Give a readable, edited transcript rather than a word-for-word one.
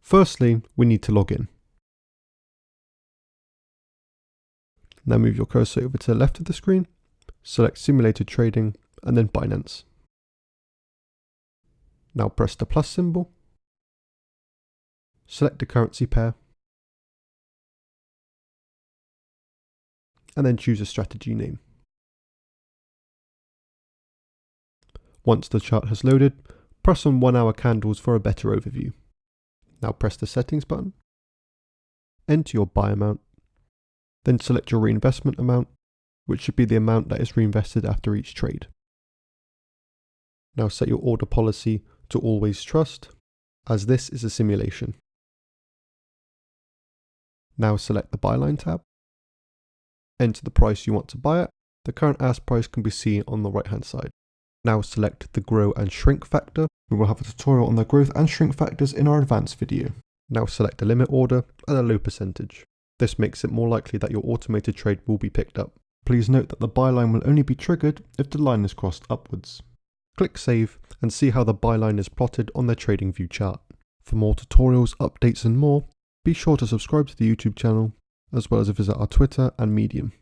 Firstly, we need to log in. Now move your cursor over to the left of the screen, select Simulated Trading, and then Binance. Now press the plus symbol, select the currency pair, and then choose a strategy name. Once the chart has loaded, press on 1 hour candles for a better overview. Now press the settings button, enter your buy amount, then select your reinvestment amount, which should be the amount that is reinvested after each trade. Now set your order policy to always trust, as this is a simulation. Now select the Buyline tab, enter the price you want to buy at. The current ask price can be seen on the right hand side. Now select the grow and shrink factor. We will have a tutorial on the growth and shrink factors in our advanced video. Now select the limit order at a low percentage. This makes it more likely that your automated trade will be picked up. Please note that the buy line will only be triggered if the line is crossed upwards. Click save and see how the buy line is plotted on the TradingView chart. For more tutorials, updates and more, be sure to subscribe to the YouTube channel, as well as visit our Twitter and Medium.